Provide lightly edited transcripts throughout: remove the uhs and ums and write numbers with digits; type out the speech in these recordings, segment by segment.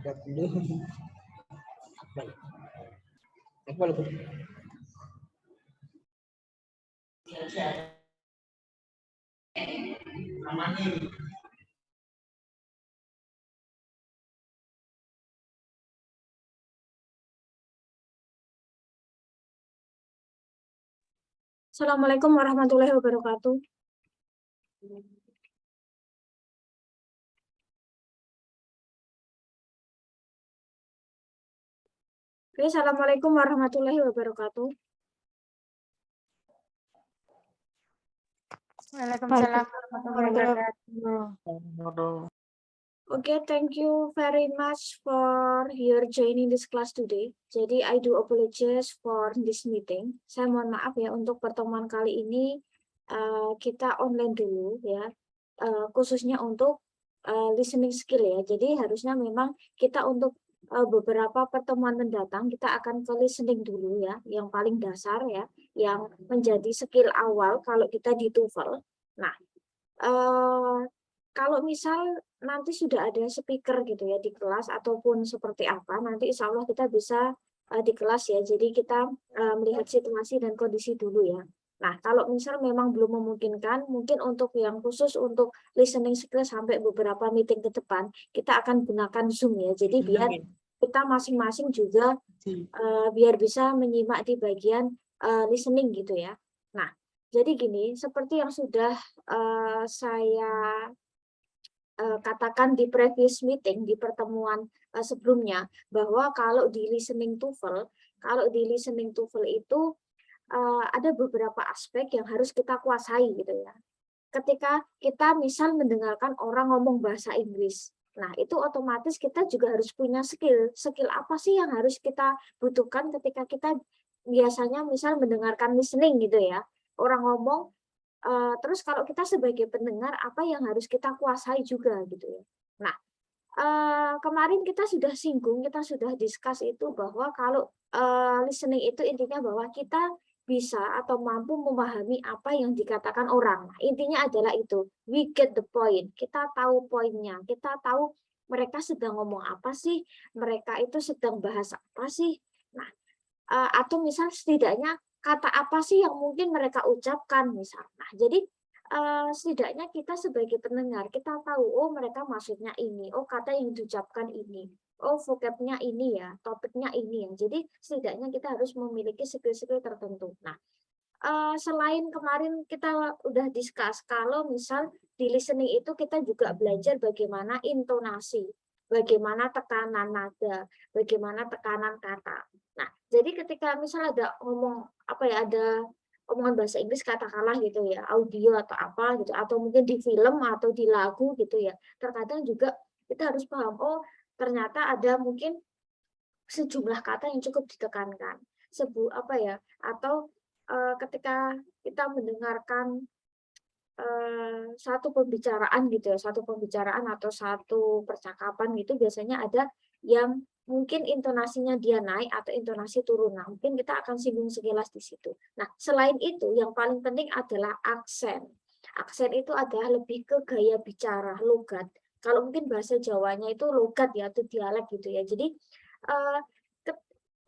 30 apa lagi? Assalamualaikum warahmatullahi wabarakatuh. Oke, Assalamualaikum warahmatullahi wabarakatuh. Waalaikumsalam warahmatullahi wabarakatuh. Okay, thank you very much for your joining this class today. Jadi, I do apologize for this meeting. Saya mohon maaf ya untuk pertemuan kali ini kita online dulu ya, khususnya untuk listening skill ya. Jadi harusnya memang kita untuk beberapa pertemuan mendatang kita akan ke listening dulu ya, yang paling dasar ya, yang menjadi skill awal kalau kita di TOEFL. Nah, kalau misal nanti sudah ada speaker gitu ya di kelas ataupun seperti apa, nanti insya Allah kita bisa di kelas ya. Jadi kita melihat situasi dan kondisi dulu ya. Nah, kalau misal memang belum memungkinkan, mungkin untuk yang khusus untuk listening skill sampai beberapa meeting ke depan, kita akan gunakan Zoom ya. Jadi biar kita masing-masing juga biar bisa menyimak di bagian listening gitu ya. Nah, jadi gini, seperti yang sudah saya katakan di previous meeting, di pertemuan sebelumnya, bahwa kalau di listening TOEFL itu ada beberapa aspek yang harus kita kuasai gitu ya. Ketika kita misal mendengarkan orang ngomong bahasa Inggris, nah itu otomatis kita juga harus punya skill. Skill apa sih yang harus kita butuhkan ketika kita biasanya misal mendengarkan listening gitu ya, orang ngomong. Terus kalau kita sebagai pendengar apa yang harus kita kuasai juga gitu ya. Nah, kemarin kita sudah singgung, kita sudah discuss itu bahwa kalau listening itu intinya bahwa kita bisa atau mampu memahami apa yang dikatakan orang. Nah, intinya adalah itu, we get the point. Kita tahu poinnya, kita tahu mereka sedang ngomong apa sih, mereka itu sedang bahas apa sih. Nah, atau misal setidaknya kata apa sih yang mungkin mereka ucapkan misal. Nah, jadi setidaknya kita sebagai pendengar kita tahu oh mereka maksudnya ini, oh kata yang diucapkan ini, oh vocabnya ini ya, topiknya ini ya. Jadi setidaknya kita harus memiliki skill-skill tertentu. Nah, selain kemarin kita udah discuss kalau misal di listening itu kita juga belajar bagaimana intonasi, bagaimana tekanan nada, bagaimana tekanan kata. Nah, jadi ketika misal ada ngomong apa ya, ada omongan bahasa Inggris katakanlah gitu ya, audio atau apa gitu, atau mungkin di film atau di lagu gitu ya. Terkadang juga kita harus paham, oh ternyata ada mungkin sejumlah kata yang cukup ditekankan. Apa ya, atau ketika kita mendengarkan satu pembicaraan gitu ya, satu pembicaraan atau satu percakapan gitu biasanya ada yang mungkin intonasinya dia naik atau intonasi turun. Nah, mungkin kita akan singgung sekilas di situ. Nah, selain itu yang paling penting adalah aksen. Aksen itu adalah lebih ke gaya bicara, logat. Kalau mungkin bahasa Jawanya itu logat ya, atau dialek gitu ya. Jadi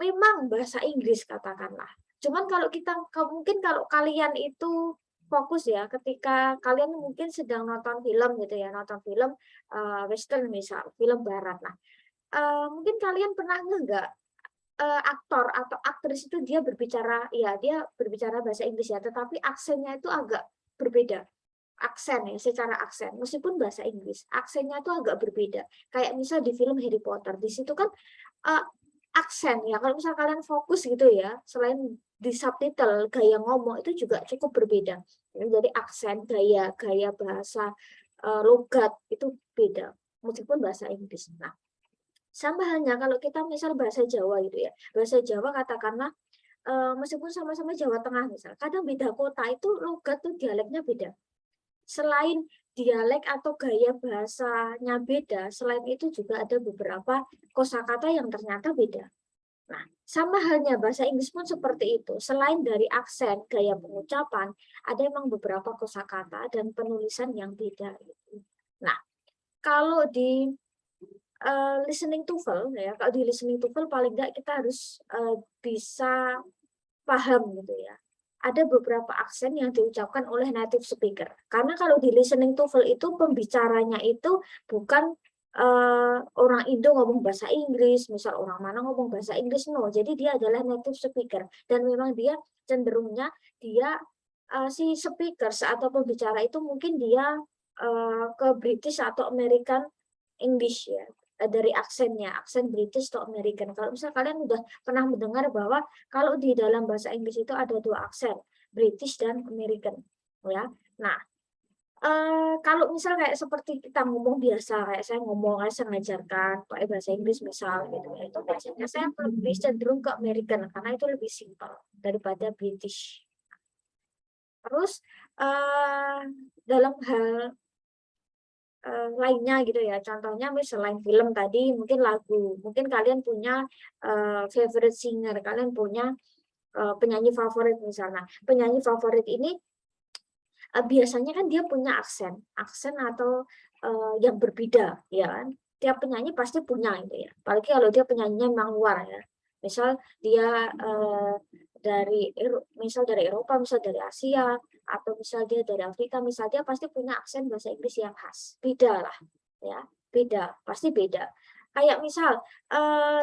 memang bahasa Inggris katakanlah. Cuman kalau kita mungkin kalau kalian itu fokus ya ketika kalian mungkin sedang nonton film gitu ya, nonton film western misal, film barat. Nah, mungkin kalian pernah enggak aktor atau aktris itu dia berbicara bahasa Inggris ya, tetapi aksennya itu agak berbeda. Aksen ya, secara aksen meskipun bahasa Inggris, aksennya itu agak berbeda. Kayak misal di film Harry Potter, di situ kan aksen ya, kalau misal kalian fokus gitu ya, selain di subtitle gaya ngomong itu juga cukup berbeda. Jadi aksen, gaya bahasa, logat itu beda meskipun bahasa Inggris. Nah, sama halnya kalau kita misal bahasa Jawa gitu ya, bahasa Jawa katakanlah meskipun sama-sama Jawa Tengah misal, kadang beda kota itu logat tuh dialeknya beda. Selain dialek atau gaya bahasanya beda, selain itu juga ada beberapa kosakata yang ternyata beda. Nah, sama halnya bahasa Inggris pun seperti itu. Selain dari aksen, gaya pengucapan, ada memang beberapa kosakata dan penulisan yang beda. Nah, kalau di listening TOEFL ya, kalau di listening TOEFL paling enggak kita harus bisa paham gitu ya. Ada beberapa aksen yang diucapkan oleh native speaker. Karena kalau di listening TOEFL itu pembicaranya itu bukan orang Indo ngomong bahasa Inggris, misal orang mana ngomong bahasa Inggris, no. Jadi dia adalah native speaker dan memang dia cenderungnya dia si speakers atau pembicara itu mungkin dia ke British atau American English ya, dari aksennya, aksen British atau American. Kalau misal kalian udah pernah mendengar bahwa kalau di dalam bahasa Inggris itu ada dua aksen, British dan American, ya. Nah, kalau misal kayak seperti kita ngomong biasa, kayak saya ngomong, saya mengajarkan pakai bahasa Inggris misal gitu ya, itu biasanya saya lebih cenderung ke American karena itu lebih simpel daripada British. Terus dalam hal lainnya gitu ya, contohnya selain film tadi mungkin lagu, mungkin kalian punya favorite singer, kalian punya penyanyi favorit misalnya. Penyanyi favorit ini biasanya kan dia punya aksen atau yang berbeda ya kan. Tiap penyanyi pasti punya gitu ya. Apalagi kalau dia penyanyinya memang luar ya. Misal dia misal dari Eropa, misal dari Asia, atau misal dia dari Afrika, misal dia pasti punya aksen bahasa Inggris yang khas. Beda lah ya, beda, pasti beda. Kayak misal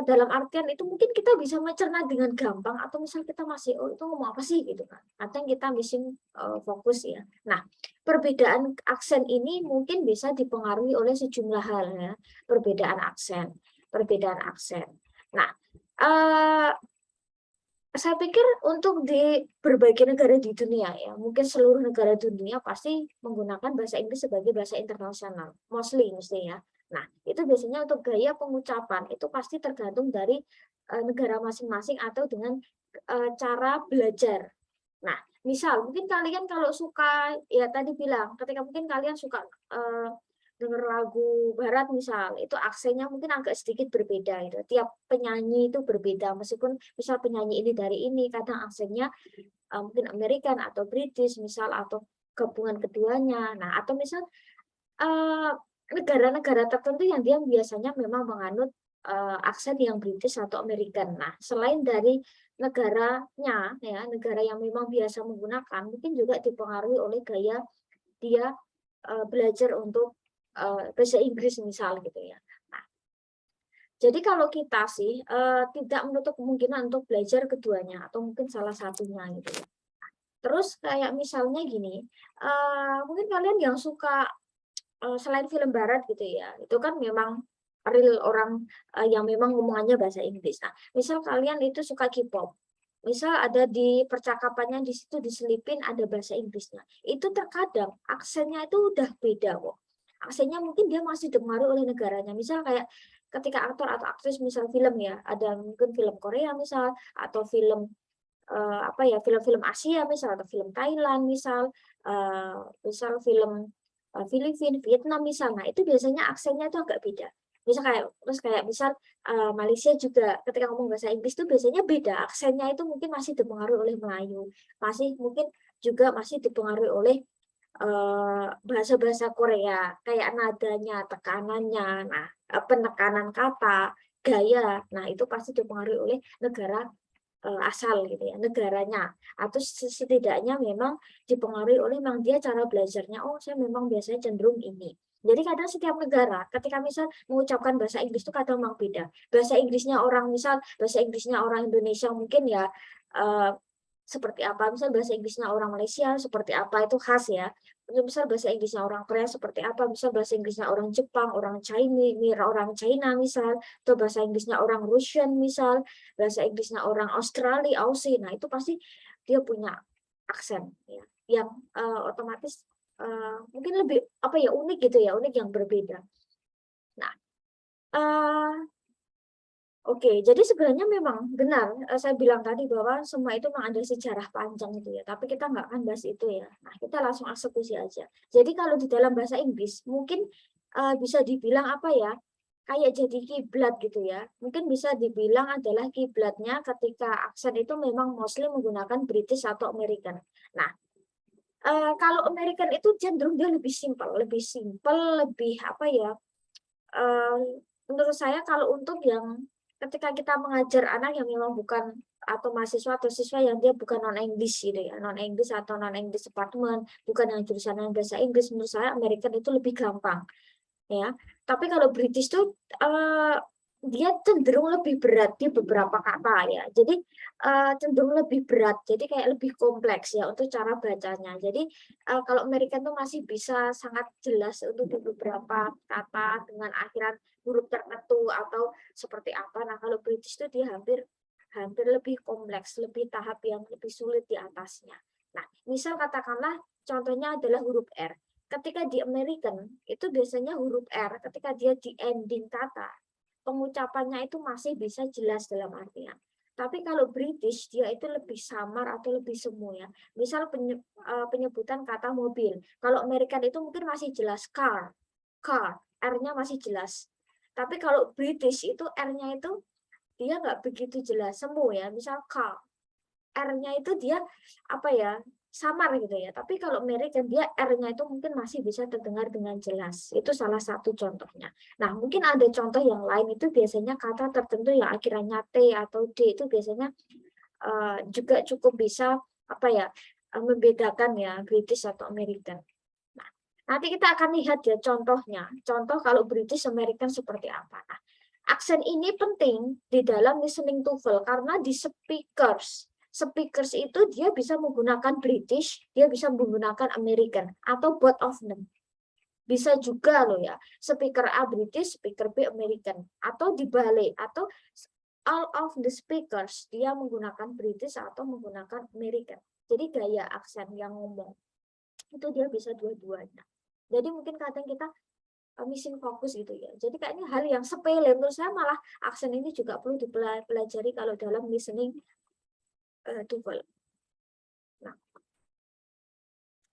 dalam artian itu mungkin kita bisa mencerna dengan gampang, atau misal kita masih itu ngomong apa sih gitu kan, atau kita missing fokus ya. Nah, perbedaan aksen ini mungkin bisa dipengaruhi oleh sejumlah hal ya, perbedaan aksen. Nah, saya pikir untuk di berbagai negara di dunia ya, mungkin seluruh negara dunia pasti menggunakan bahasa Inggris sebagai bahasa internasional, mostly mestinya. Nah, itu biasanya untuk gaya pengucapan itu pasti tergantung dari negara masing-masing atau dengan cara belajar. Nah, misal mungkin kalian kalau suka ya tadi bilang ketika mungkin kalian suka denger lagu barat misal, itu aksennya mungkin agak sedikit berbeda gitu. Tiap penyanyi itu berbeda, meskipun misal penyanyi ini dari ini, kadang aksennya mungkin American atau British misal, atau gabungan keduanya. Nah, atau misal negara-negara tertentu yang dia biasanya memang menganut aksen yang British atau American. Nah, selain dari negaranya ya, negara yang memang biasa menggunakan, mungkin juga dipengaruhi oleh gaya dia belajar untuk bahasa Inggris misal gitu ya. Nah, jadi kalau kita sih tidak menutup kemungkinan untuk belajar keduanya atau mungkin salah satunya gitu ya. Terus kayak misalnya gini, mungkin kalian yang suka selain film barat gitu ya, itu kan memang real orang yang memang ngomongannya bahasa Inggris. Nah, misal kalian itu suka K-pop, misal ada di percakapannya di situ diselipin ada bahasa Inggrisnya, itu terkadang aksennya itu udah beda kok. Aksennya mungkin dia masih dipengaruhi oleh negaranya. Misal kayak ketika aktor atau aktris misal film ya, ada mungkin film Korea misal, atau film film-film Asia misal, atau film Thailand misal, misal film Filipina, Vietnam misal. Nah, itu biasanya aksennya itu agak beda. Kayak misal Malaysia juga ketika ngomong bahasa Inggris itu biasanya beda. Aksennya itu mungkin masih dipengaruhi oleh Melayu. Mungkin juga masih dipengaruhi oleh bahasa-bahasa Korea, kayak nadanya, tekanannya, nah penekanan kata, gaya. Nah, itu pasti dipengaruhi oleh negara asal gitu ya, negaranya, atau setidaknya memang dipengaruhi oleh memang dia cara belajarnya. Oh, saya memang biasanya cenderung ini. Jadi kadang setiap negara ketika misal mengucapkan bahasa Inggris itu kadang memang beda. Bahasa Inggrisnya orang Indonesia mungkin ya seperti apa, misal bahasa Inggrisnya orang Malaysia seperti apa, itu khas ya. Misal bahasa Inggrisnya orang Korea seperti apa, misal bahasa Inggrisnya orang Jepang, orang China misal, atau bahasa Inggrisnya orang Russian misal, bahasa Inggrisnya orang Australia, Aussie. Nah, itu pasti dia punya aksen ya, yang otomatis mungkin lebih unik gitu ya, unik yang berbeda. Nah, oke, jadi sebenarnya memang benar saya bilang tadi bahwa semua itu memang ada sejarah panjang itu ya, tapi kita nggak akan bahas itu ya. Nah, kita langsung eksekusi aja. Jadi kalau di dalam bahasa Inggris mungkin bisa dibilang kayak jadi kiblat gitu ya. Mungkin bisa dibilang adalah kiblatnya ketika aksen itu memang mostly menggunakan British atau American. Nah, kalau American itu cenderung dia lebih simpel, lebih menurut saya kalau untuk yang ketika kita mengajar anak yang memang bukan atau mahasiswa atau siswa yang dia bukan non English gitu ya, non English atau non English department, bukan yang jurusan yang bahasa Inggris, menurut saya American itu lebih gampang ya. Tapi kalau British tuh dia cenderung lebih berat di beberapa kata ya. Jadi cenderung lebih berat. Jadi kayak lebih kompleks ya untuk cara bacanya. Jadi kalau American tuh masih bisa sangat jelas untuk di beberapa kata dengan akhiran huruf tertentu atau seperti apa. Nah, kalau British tuh dia hampir lebih kompleks, lebih tahap yang lebih sulit di atasnya. Nah, misal katakanlah contohnya adalah huruf R. Ketika di American itu biasanya huruf R ketika dia di ending kata pengucapannya itu masih bisa jelas dalam artian. Tapi kalau British dia itu lebih samar atau lebih semu ya. Misal penyebutan kata mobil. Kalau American itu mungkin masih jelas car, R-nya masih jelas. Tapi kalau British itu R-nya itu dia nggak begitu jelas, semu ya. Misal car, R-nya itu dia apa ya, samar gitu ya. Tapi kalau American dia R-nya itu mungkin masih bisa terdengar dengan jelas. Itu salah satu contohnya. Nah, mungkin ada contoh yang lain itu biasanya kata tertentu yang akhirnya T atau D itu biasanya juga cukup bisa apa ya, membedakan ya British atau American. Nah, nanti kita akan lihat ya contohnya. Contoh kalau British American seperti apa. Nah, aksen ini penting di dalam listening TOEFL karena di speakers itu dia bisa menggunakan British, dia bisa menggunakan American atau both of them. Bisa juga loh ya, speaker A British, speaker B American atau dibalik atau all of the speakers dia menggunakan British atau menggunakan American. Jadi gaya aksen yang ngomong itu dia bisa dua-duanya. Jadi mungkin kadang kita missing fokus gitu ya. Jadi kayaknya hal yang sepele menurut saya malah aksen ini juga perlu dipelajari kalau dalam listening TOEFL. Nah,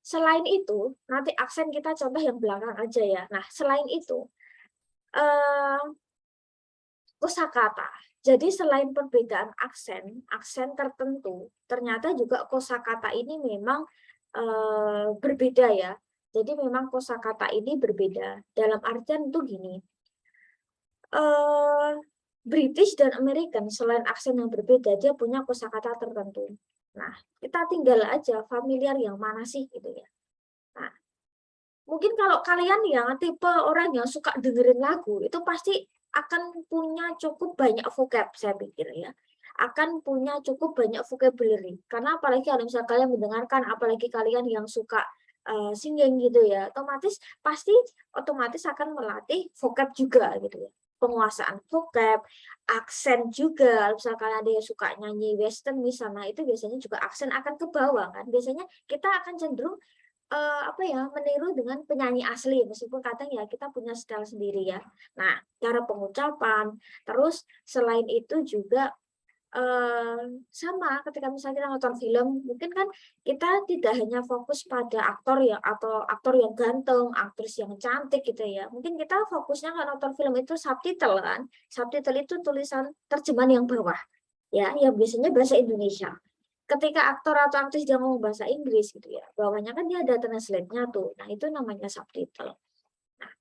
selain itu, nanti aksen kita contoh yang belakang aja ya. Nah, selain itu, kosakata. Jadi selain perbedaan aksen tertentu, ternyata juga kosakata ini memang berbeda ya. Jadi memang kosakata ini berbeda. Dalam artian itu gini, British dan American selain aksen yang berbeda, dia punya kosakata tertentu. Nah, kita tinggal aja familiar yang mana sih gitu ya. Nah, mungkin kalau kalian yang tipe orang yang suka dengerin lagu, itu pasti akan punya cukup banyak vocab, saya pikir ya. Akan punya cukup banyak vocabulary. Karena apalagi kalau misalnya kalian mendengarkan, apalagi kalian yang suka singing gitu ya, otomatis akan melatih vocab juga gitu ya. Penguasaan vocab, aksen juga. Misalnya kalian ada yang suka nyanyi western misalnya, itu biasanya juga aksen akan ke bawah kan. Biasanya kita akan cenderung meniru dengan penyanyi asli meskipun kadang ya kita punya style sendiri ya. Nah, cara pengucapan, terus selain itu juga sama ketika misalnya kita nonton film, mungkin kan kita tidak hanya fokus pada aktor yang ganteng, aktris yang cantik gitu ya. Mungkin kita fokusnya kalau nonton film itu subtitle kan. Subtitle itu tulisan terjemahan yang bawah ya, yang biasanya bahasa Indonesia. Ketika aktor atau aktris dia ngomong bahasa Inggris gitu ya, bawahnya kan dia ada translate-nya tuh. Nah, itu namanya subtitle. Nah,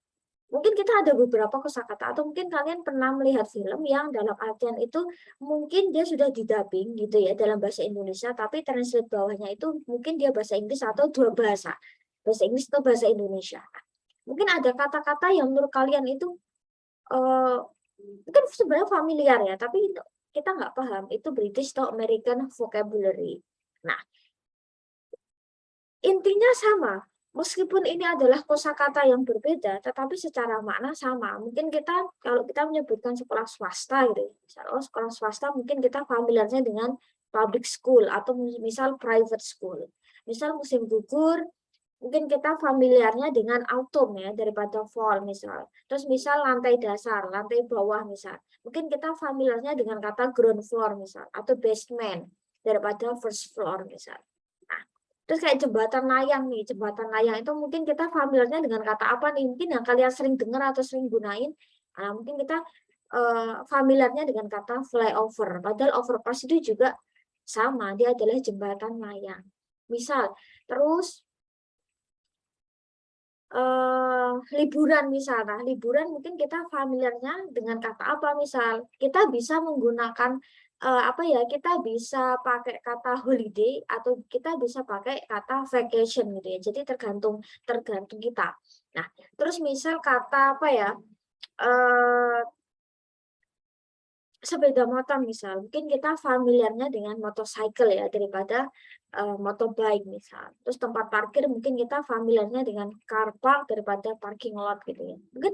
mungkin kita ada beberapa kosakata atau mungkin kalian pernah melihat film yang dalam artian itu mungkin dia sudah didubbing gitu ya dalam bahasa Indonesia, tapi translate bawahnya itu mungkin dia bahasa Inggris atau dua bahasa. Bahasa Inggris atau bahasa Indonesia. Mungkin ada kata-kata yang menurut kalian itu mungkin sebenarnya familiar ya, tapi kita nggak paham itu British atau American vocabulary. Nah, intinya sama. Meskipun ini adalah kosakata yang berbeda, tetapi secara makna sama. Mungkin kalau kita menyebutkan sekolah swasta gitu, misalnya sekolah swasta mungkin kita familiarnya dengan public school atau misal private school. Misal musim gugur, mungkin kita familiarnya dengan autumn ya daripada fall misal. Terus misal lantai dasar, lantai bawah misal. Mungkin kita familiarnya dengan kata ground floor misal atau basement daripada first floor misal. Nah, terus kayak jembatan layang nih, jembatan layang itu mungkin kita familiarnya dengan kata apa nih? Mungkin yang kalian sering dengar atau sering gunain. Nah, mungkin kita familiarnya dengan kata flyover. Padahal overpass itu juga sama, dia adalah jembatan layang. Misal, terus liburan misalnya, liburan mungkin kita familiarnya dengan kata apa, misal kita bisa menggunakan apa ya, kita bisa pakai kata holiday atau kita bisa pakai kata vacation gitu ya. Jadi tergantung kita. Nah, terus misal kata apa ya, sepeda motor misal, mungkin kita familiarnya dengan motorcycle ya daripada motorbike misal. Terus tempat parkir mungkin kita familiarnya dengan car park daripada parking lot gitu ya. Mungkin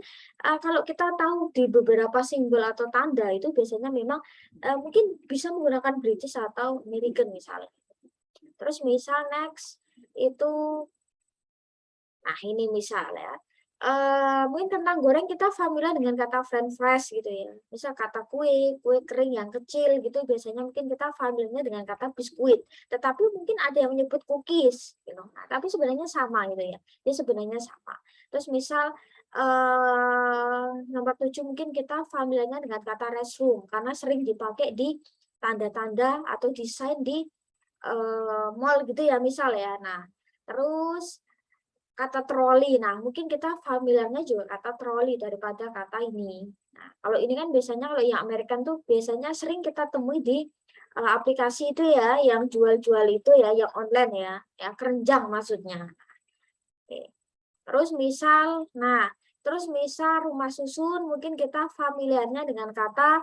kalau kita tahu di beberapa simbol atau tanda itu biasanya memang mungkin bisa menggunakan British atau American misalnya. Terus misal next itu, nah ini misal ya. Mungkin kentang goreng kita familiar dengan kata french fries gitu ya. Misal kata kue kering yang kecil gitu biasanya mungkin kita familiarnya dengan kata biskuit. Tetapi mungkin ada yang menyebut cookies gitu. Nah, tapi sebenarnya sama gitu ya. Dia sebenarnya sama. Terus misal nomor 7 mungkin kita familiarnya dengan kata restroom karena sering dipakai di tanda-tanda atau desain di mall gitu ya misal ya. Nah, terus kata troli. Nah, mungkin kita familiarnya juga kata troli daripada kata ini. Nah, kalau ini kan biasanya kalau yang American tuh biasanya sering kita temui di aplikasi itu ya, yang jual-jual itu ya, yang online ya, yang kerenjang maksudnya. Oke. Terus misal rumah susun mungkin kita familiarnya dengan kata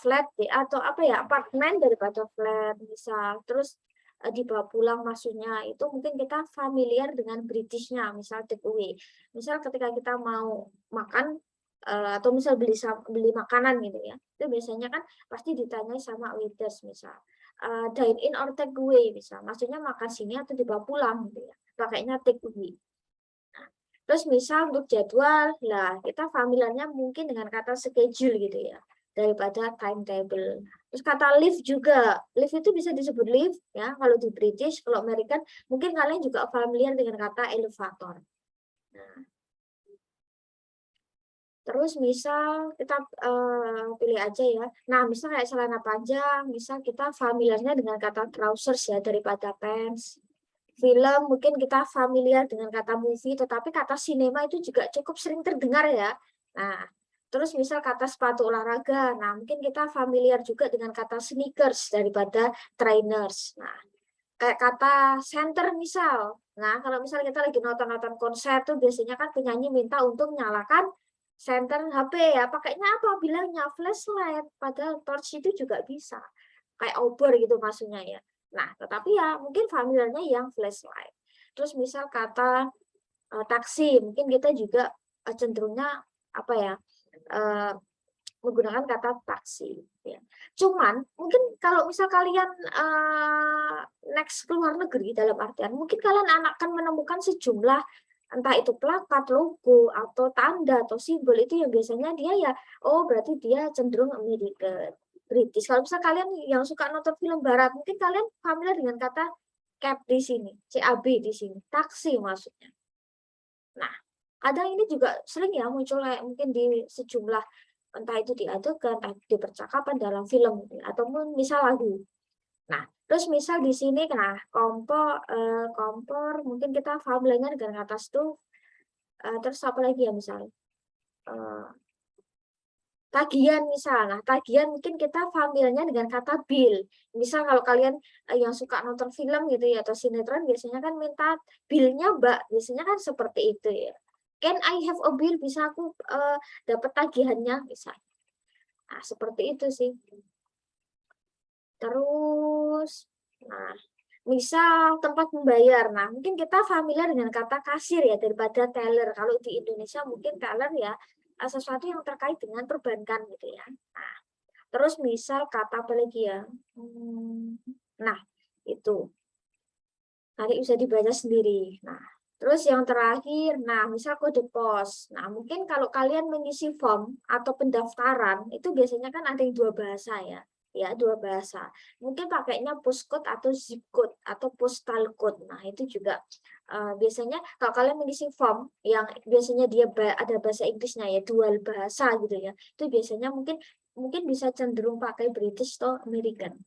flat atau apa ya, apartemen daripada flat misal. Terus dibawa pulang maksudnya itu mungkin kita familiar dengan Britishnya, misal take away. Misal ketika kita mau makan atau misal beli makanan gitu ya, itu biasanya kan pasti ditanya sama waiters misal dine in or take away misal, maksudnya makan sini atau dibawa pulang gitu ya, pakainya take away. Terus misal untuk jadwal, lah kita familiarnya mungkin dengan kata schedule gitu ya, daripada timetable. Terus kata lift juga, lift itu bisa disebut lift ya kalau di British, kalau American mungkin kalian juga familiar dengan kata elevator. Nah, terus misal kita pilih aja ya. Nah, misal kayak celana panjang, misal kita familiarnya dengan kata trousers ya daripada pants. Film mungkin kita familiar dengan kata movie, tetapi kata sinema itu juga cukup sering terdengar ya. Nah, terus misal kata sepatu olahraga, nah mungkin kita familiar juga dengan kata sneakers daripada trainers. Nah, kayak kata center misal. Nah, kalau misal kita lagi nonton konser tuh biasanya kan penyanyi minta untuk nyalakan center HP ya. Pakainya apa? Bilangnya flashlight, padahal torch itu juga bisa. Kayak obor gitu maksudnya ya. Nah, tetapi ya mungkin familiarnya yang flashlight. Terus misal kata taksi, mungkin kita juga cenderungnya apa ya, menggunakan kata taksi. Ya. Cuman mungkin kalau misal kalian next ke luar negeri dalam artian, mungkin kalian akan menemukan sejumlah entah itu plakat, logo, atau tanda, atau simbol itu yang biasanya dia ya, oh berarti dia cenderung American, British. Kalau misal kalian yang suka nonton film barat, mungkin kalian familiar dengan kata cab di sini, CAB di sini, taksi maksudnya. Nah, ada ini juga sering ya muncul mungkin di sejumlah entah itu di adegan, entah di percakapan dalam film, ataupun misal lagu. Nah, terus misal di sini, nah kompor, mungkin kita familiarnya dengan kata stove. Terus apa lagi ya misal? Tagihan misal, nah tagihan mungkin kita familiarnya dengan kata bill. Misal kalau kalian yang suka nonton film gitu ya atau sinetron biasanya kan minta billnya Mbak, biasanya kan seperti itu ya. Can I have a bill? Bisa aku dapat tagihannya misal. Nah, seperti itu sih. Terus, nah, misal tempat membayar. Nah, mungkin kita familiar dengan kata kasir ya daripada teller. Kalau di Indonesia mungkin teller ya sesuatu yang terkait dengan perbankan gitu ya. Nah, terus misal kata apa lagi ya? Nah, itu. Nanti bisa dibaca sendiri. Nah, terus yang terakhir, nah misal kode pos. Nah, mungkin kalau kalian mengisi form atau pendaftaran, itu biasanya kan ada yang dua bahasa ya. Ya, dua bahasa. Mungkin pakainya postcode atau zip code atau postal code. Nah, itu juga biasanya kalau kalian mengisi form yang biasanya dia ada bahasa Inggrisnya ya, dual bahasa gitu ya. Itu biasanya mungkin bisa cenderung pakai British atau American.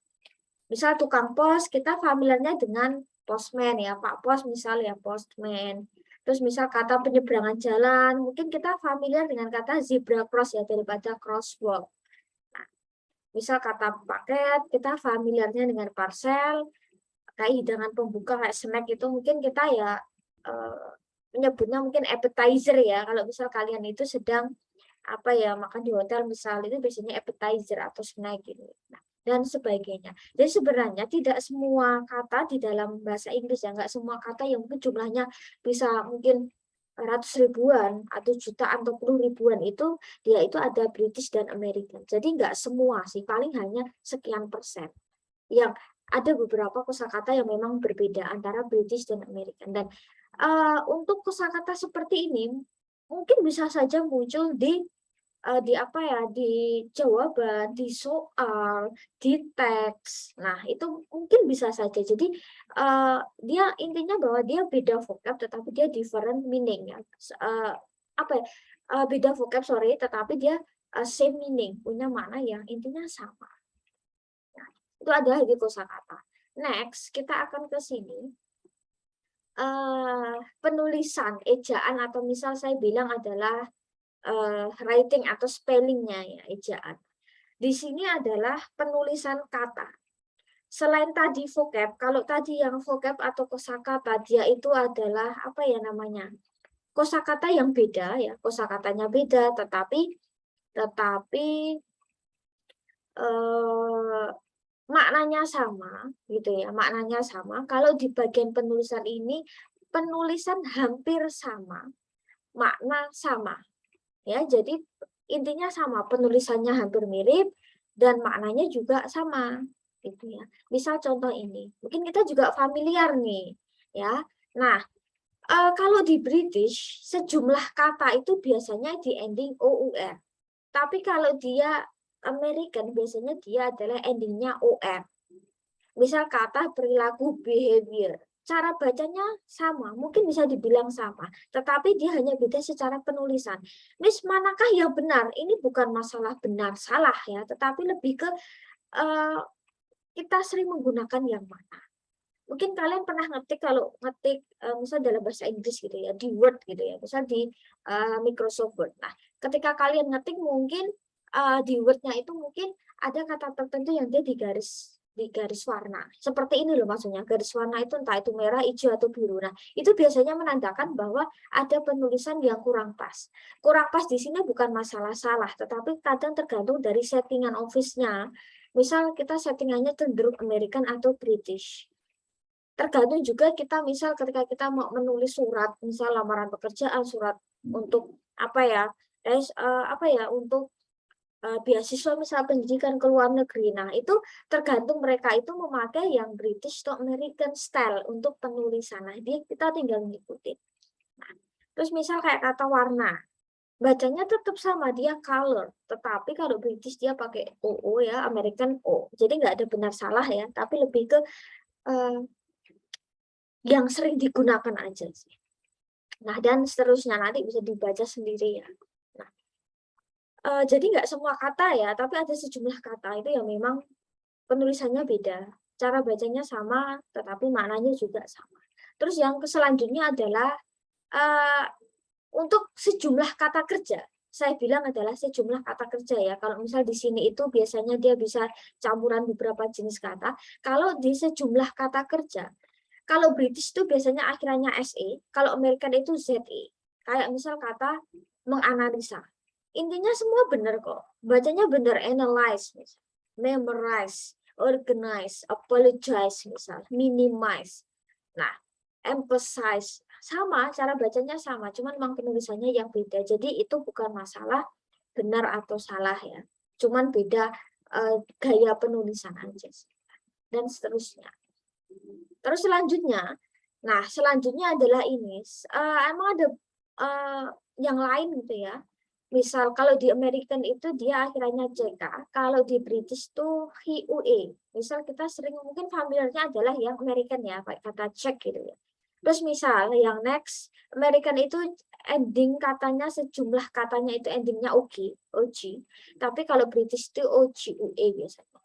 Misal tukang pos, kita familiarnya dengan postman ya, Pak Pos misal ya postman. Terus misal kata penyeberangan jalan, mungkin kita familiar dengan kata zebra cross ya daripada crosswalk. Nah, misal kata paket, kita familiarnya dengan parcel, kayak hidangan pembuka kayak snack itu mungkin kita ya menyebutnya mungkin appetizer ya. Kalau misal kalian itu sedang apa ya makan di hotel misal itu biasanya appetizer atau snack gitu. Nah, dan sebagainya. Jadi sebenarnya tidak semua kata di dalam bahasa Inggris ya, nggak semua kata yang mungkin jumlahnya bisa mungkin ratus ribuan atau jutaan atau puluh ribuan itu dia itu ada British dan American. Jadi nggak semua sih, paling hanya sekian persen. Yang ada beberapa kosakata yang memang berbeda antara British dan American. Dan untuk kosakata seperti ini mungkin bisa saja muncul di apa ya, di jawaban, di soal, di teks. Nah, itu mungkin bisa saja. Jadi dia intinya bahwa dia beda vocab tetapi dia different meaning ya. Apa ya? Beda vocab sorry, tetapi dia same meaning, punya makna yang intinya sama. Nah, itu adalah di kosakata. Next, kita akan ke sini. Penulisan, ejaan atau misal saya bilang adalah writing atau spellingnya ya, ejaan. Di sini adalah penulisan kata. Selain tadi vocab, kalau tadi yang vocab atau kosakata dia itu adalah apa ya namanya? Kosakata yang beda ya, kosakatanya beda tetapi maknanya sama gitu ya, maknanya sama. Kalau di bagian penulisan ini penulisan hampir sama, makna sama. Ya, jadi intinya sama, penulisannya hampir mirip dan maknanya juga sama gitu ya. Misal contoh ini, mungkin kita juga familiar nih ya. Nah, kalau di British sejumlah kata itu biasanya di ending OUR. Tapi kalau dia American biasanya dia adalah endingnya OR. Misal kata perilaku behavior. Cara bacanya sama, mungkin bisa dibilang sama, tetapi dia hanya beda secara penulisan. Miss, manakah yang benar? Ini bukan masalah benar salah ya, tetapi lebih ke kita sering menggunakan yang mana. Mungkin kalian pernah ngetik, kalau ngetik misal dalam bahasa Inggris gitu ya, di Word gitu ya, misal di Microsoft Word. Nah, ketika kalian ngetik mungkin di Word-nya itu mungkin ada kata tertentu yang dia di garis warna. Seperti ini loh maksudnya, garis warna itu entah itu merah, hijau, atau biru. Nah, itu biasanya menandakan bahwa ada penulisan yang kurang pas. Kurang pas di sini bukan masalah salah, tetapi kadang tergantung dari settingan office-nya. Misal kita settingannya cenderung American atau British. Tergantung juga kita misal ketika kita mau menulis surat, misal lamaran pekerjaan, surat untuk apa ya, untuk beasiswa misal pendidikan ke luar negeri. Nah, itu tergantung mereka itu memakai yang British atau American style untuk penulisan. Nah, kita tinggal ngikutin. Nah, terus misal kayak kata warna, bacanya tetap sama, dia color. Tetapi kalau British dia pakai OO ya, American O. Jadi nggak ada benar salah ya, tapi lebih ke yang sering digunakan aja sih. Nah, dan seterusnya nanti bisa dibaca sendiri ya. Nah, jadi nggak semua kata ya, tapi ada sejumlah kata itu yang memang penulisannya beda. Cara bacanya sama, tetapi maknanya juga sama. Terus yang selanjutnya adalah untuk sejumlah kata kerja. Saya bilang adalah sejumlah kata kerja ya. Kalau misal di sini itu biasanya dia bisa campuran beberapa jenis kata. Kalau di sejumlah kata kerja, kalau British itu biasanya akhirannya SE, kalau American itu ZE. Kayak misal kata menganalisa. Intinya semua benar kok. Bacanya benar, analyze, misal. Memorize, organize, apologize, misal. Minimize. Nah, emphasize. Sama, cara bacanya sama. Cuman memang penulisannya yang beda. Jadi itu bukan masalah benar atau salah ya. Cuman beda gaya penulisan aja. Dan seterusnya. Terus selanjutnya adalah ini. Emang ada yang lain gitu ya. Misal kalau di American itu dia akhirnya CK, kalau di British itu HUE. Misal kita sering mungkin familiarnya adalah yang American ya, kayak kata check gitu ya. Terus misal yang next, American itu ending katanya sejumlah katanya itu endingnya OG. Tapi kalau British itu OGUE biasanya.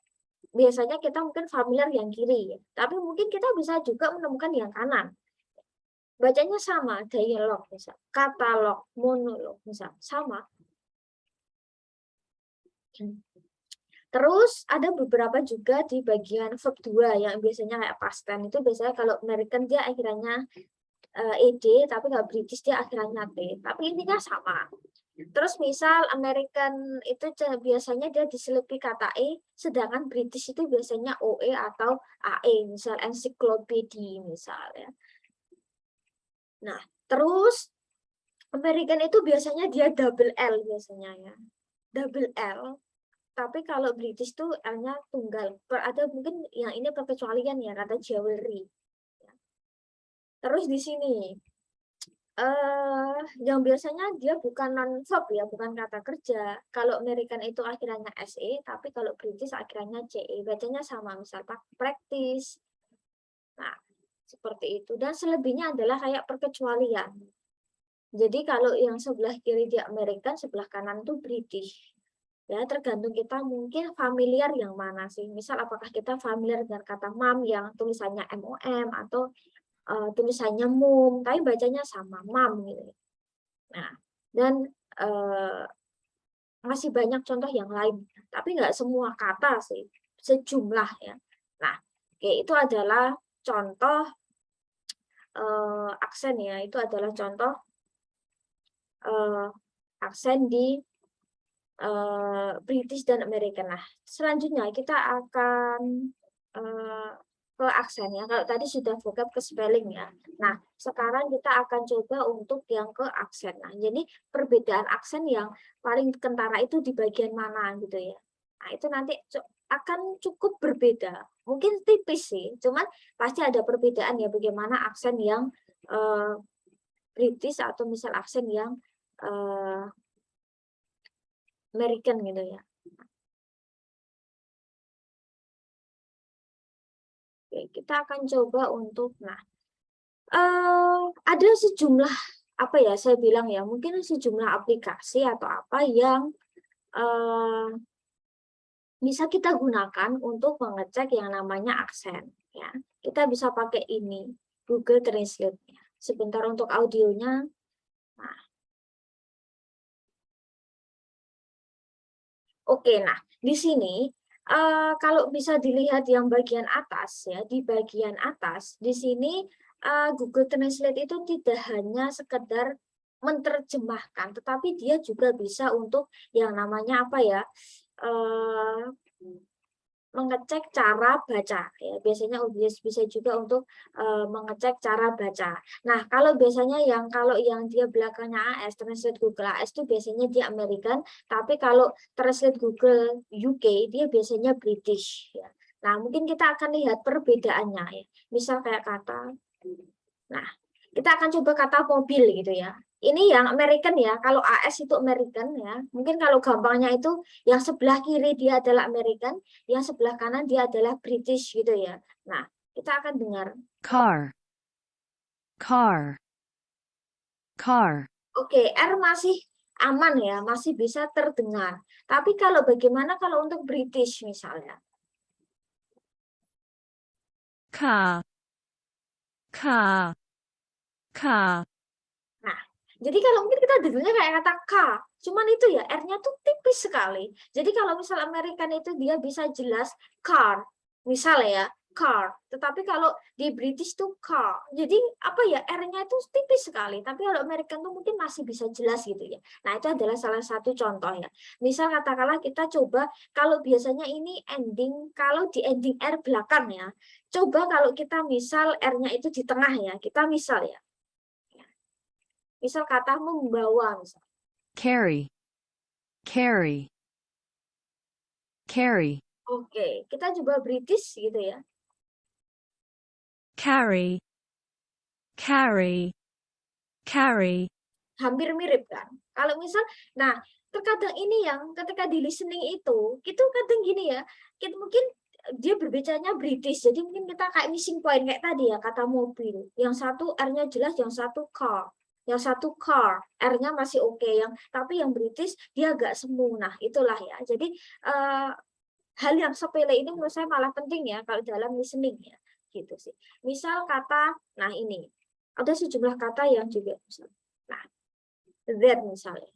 Biasanya kita mungkin familiar yang kiri, tapi mungkin kita bisa juga menemukan yang kanan. bacanya sama, dialog misal, katalog, monolog misal, sama. Terus ada beberapa juga di bagian verb 2 yang biasanya kayak past tense itu biasanya kalau American dia akhirannya ed, tapi kalau British dia akhirannya t, tapi intinya sama. Terus misal American itu biasanya dia diselipi kata e, sedangkan British itu biasanya oe atau ae, misal encyclopedia misalnya. Nah, terus American itu biasanya dia double L biasanya ya. Double L. Tapi kalau British tuh L-nya tunggal. Ada mungkin yang ini perkecualian ya, kata jewelry. Terus di sini yang biasanya dia bukan non verb ya, bukan kata kerja. Kalau American itu akhirannya se, tapi kalau British akhirannya ce. Bacanya sama, misal practice. Nah, seperti itu. Dan selebihnya adalah kayak perkecualian. Jadi kalau yang sebelah kiri di American, sebelah kanan tuh British. Ya, tergantung kita mungkin familiar yang mana sih. Misal apakah kita familiar dengan kata mom yang tulisannya MOM atau tulisannya mum, tapi bacanya sama mam gitu. Nah, dan masih banyak contoh yang lain, tapi nggak semua kata sih, sejumlah ya. Nah, oke, itu adalah contoh aksen ya, itu adalah contoh aksen di British dan American. Nah, selanjutnya kita akan ke aksen ya. Kalau tadi sudah vocab ke spelling ya. Nah, sekarang kita akan coba untuk yang ke aksen. Nah, jadi perbedaan aksen yang paling kentara itu di bagian mana gitu ya. Nah, itu nanti akan cukup berbeda. Mungkin tipis sih, cuman pasti ada perbedaan ya bagaimana aksen yang British atau misal aksen yang American gitu ya. Oke, kita akan coba untuk, nah, ada sejumlah, apa ya, saya bilang ya, mungkin sejumlah aplikasi atau apa yang bisa kita gunakan untuk mengecek yang namanya aksen. Ya, kita bisa pakai ini, Google Translate. Sebentar untuk audionya. Nah, oke, nah di sini kalau bisa dilihat yang bagian atas ya, di bagian atas di sini Google Translate itu tidak hanya sekedar menerjemahkan, tetapi dia juga bisa untuk yang namanya apa ya, mengecek cara baca ya. Biasanya bisa juga untuk mengecek cara baca. Nah, kalau biasanya kalau yang dia belakangnya AS, Translate Google AS itu biasanya dia American, tapi kalau Translate Google UK dia biasanya British ya. Nah, mungkin kita akan lihat perbedaannya ya. Misal kayak kata, nah, kita akan coba kata mobil gitu ya. Ini yang American ya, kalau AS itu American ya. Mungkin kalau gampangnya itu yang sebelah kiri dia adalah American, yang sebelah kanan dia adalah British gitu ya. Nah, kita akan dengar. Car. Car. Car. Oke, R masih aman ya, masih bisa terdengar. Tapi kalau bagaimana kalau untuk British misalnya? Car. Car. Car. Nah, jadi kalau mungkin kita dengarnya kayak kata K, cuman itu ya R-nya tuh tipis sekali. Jadi kalau misal American itu dia bisa jelas car, misal ya car. Tetapi kalau di British tuh car. Jadi apa ya R-nya itu tipis sekali. Tapi kalau American tuh mungkin masih bisa jelas gitu ya. Nah itu adalah salah satu contoh ya. Misal katakanlah kita coba kalau biasanya ini ending, kalau di ending R belakang ya. Coba kalau kita misal R-nya itu di tengah ya. Kita misal ya. Misal kata membawa misal. Carry. Carry. Carry. Oke, kita coba British gitu ya. Carry. Carry. Carry. Hampir mirip kan. Kalau misal, nah terkadang ini yang ketika di listening itu kadang gini ya, kita mungkin dia berbicaranya British, jadi mungkin kita kayak missing point kayak tadi ya, kata mobil. Yang satu R-nya jelas, yang satu car. Yang satu car, R-nya masih oke, tapi yang British dia agak semu. Nah, itulah ya. Jadi hal yang sepele ini menurut saya malah penting ya kalau dalam listening ya, gitu sih. Misal kata, nah ini Ada sejumlah kata yang juga misalnya. Nah, that misalnya.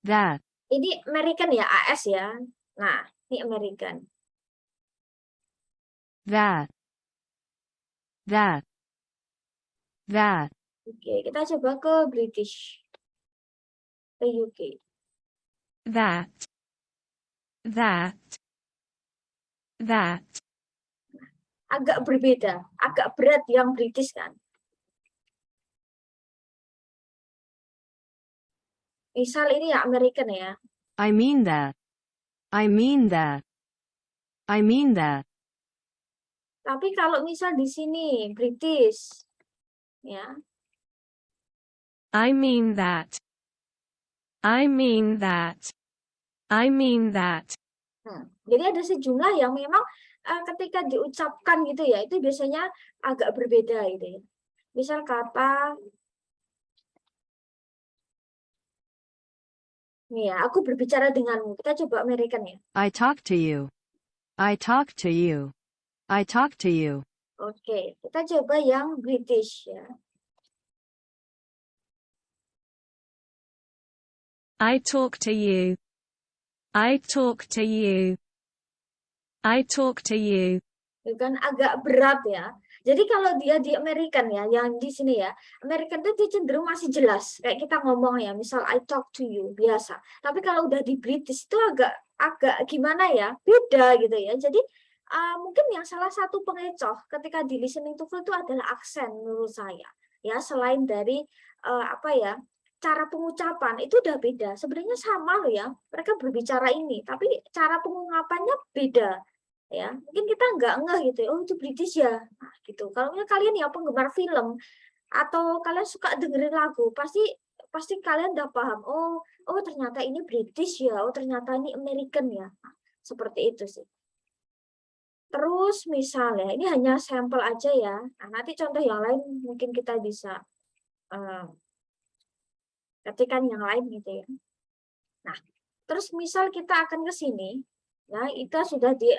that, Ini American ya, AS ya. Nah, ini American. that, that, that, Oke, kita coba ke British. Ke UK. that, that, that, Agak berbeda, agak berat yang British kan. Misal ini ya American ya. I mean that, I mean that, I mean that, Tapi kalau misal di sini British, ya, I mean that, I mean that, I mean that, jadi ada sejumlah yang memang ketika diucapkan gitu ya, itu biasanya agak berbeda gitu ya. Misal kata, nih ya, aku berbicara denganmu. Kita coba American ya. I talk to you, I talk to you, I talk to you, Oke, kita coba yang British ya. I talk to you, I talk to you, I talk to you, Itu kan agak berat ya. Jadi kalau dia di American ya, yang di sini ya, American itu dia cenderung masih jelas. Kayak kita ngomong ya, misal I talk to you, biasa. Tapi kalau udah di British itu agak gimana ya, beda gitu ya. Jadi mungkin yang salah satu pengecoh ketika di listening TOEFL itu adalah aksen menurut saya. Ya, selain dari apa ya, cara pengucapan itu udah beda. Sebenarnya sama loh ya, mereka berbicara ini, tapi cara pengungkapannya beda. Ya, mungkin kita nggak ngeh gitu ya, oh itu British ya, nah, gitu. Kalau misalnya kalian yang penggemar film atau kalian suka dengerin lagu, pasti kalian udah paham, oh ternyata ini British ya, oh ternyata ini American ya, nah, seperti itu sih. Terus misalnya, ini hanya sampel aja ya, nah, nanti contoh yang lain mungkin kita bisa ketikkan yang lain gitu ya. Nah, terus misal kita akan ke sini. Nah, itu sudah di